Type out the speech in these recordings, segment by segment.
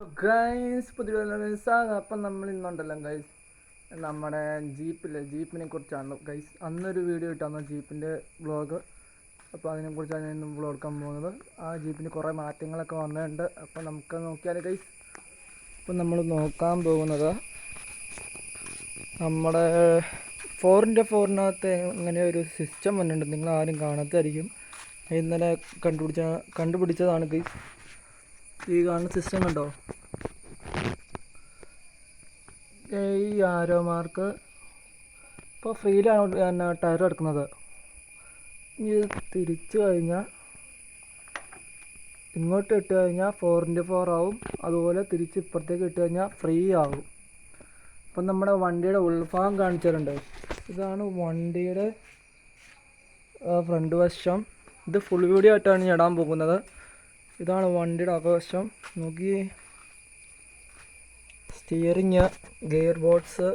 Guys പുതിയ അപ്പം നമ്മൾ ഇന്നുണ്ടല്ലോ ഗൈസ് നമ്മുടെ ജീപ്പിനെ കുറിച്ചാണ് ഗൈസ് അന്നൊരു വീഡിയോ ഇട്ടാണ് ജീപ്പിൻ്റെ വ്ളോഗ്. അപ്പോൾ അതിനെക്കുറിച്ചാണ് ഇന്ന് വ്ളോഗ് എടുക്കാൻ പോകുന്നത്. ആ ജീപ്പിന് കുറേ മാറ്റങ്ങളൊക്കെ വന്നിട്ടുണ്ട്. അപ്പോൾ നമുക്ക് നോക്കിയാൽ ഗൈസ് ഇപ്പം നമ്മൾ നോക്കാൻ പോകുന്നത് നമ്മുടെ 4x4 ഇങ്ങനെ ഒരു സിസ്റ്റം വന്നിട്ടുണ്ട്. നിങ്ങൾ ആരും കാണാത്തായിരിക്കും. ഇന്നലെ കണ്ടുപിടിച്ചതാണ് ഗൈസ്. ഈ കാണുന്ന സിസ്റ്റം കണ്ടോ? ഈ ആരോ മാർക്ക് ഇപ്പോൾ ഫ്രീയിലാണ് ടയർ എടുക്കുന്നത്. ഇത് തിരിച്ചു കഴിഞ്ഞാൽ ഇങ്ങോട്ട് ഇട്ട് കഴിഞ്ഞാൽ 4x4 ആവും. അതുപോലെ തിരിച്ച് ഇപ്പുറത്തേക്ക് ഇട്ട് കഴിഞ്ഞാൽ ഫ്രീ ആവും. അപ്പം നമ്മുടെ വണ്ടിയുടെ ഉൾഭാഗം കാണിച്ചിട്ടുണ്ട്. ഇതാണ് വണ്ടിയുടെ ഫ്രണ്ട് വശം. ഇത് ഫുൾ വീഡിയോ ആയിട്ടാണ് ഞാൻ ഇടാൻ പോകുന്നത്. ഇതാണ് വണ്ടിയുടെ അകവശം. നോക്കി, സ്റ്റിയറിങ്, ഗിയർ ബോക്സ്,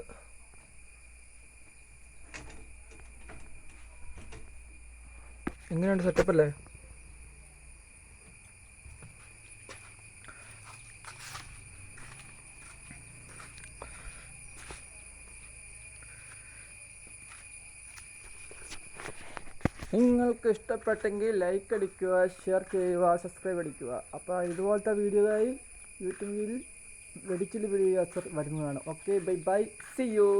എങ്ങനെയുണ്ട്? സെറ്റപ്പ് അല്ലേ? നിങ്ങൾക്ക് ഇഷ്ടപ്പെട്ടെങ്കിൽ ലൈക്ക് അടിക്കുക, ഷെയർ ചെയ്യുക, സബ്സ്ക്രൈബ് അടിക്കുക. അപ്പോൾ ഇതുപോലത്തെ വീഡിയോയായി യൂട്യൂബിൽ വെടിച്ചിൽ വീഡിയോ വരുന്നതാണ്. Okay, bye bye, see U.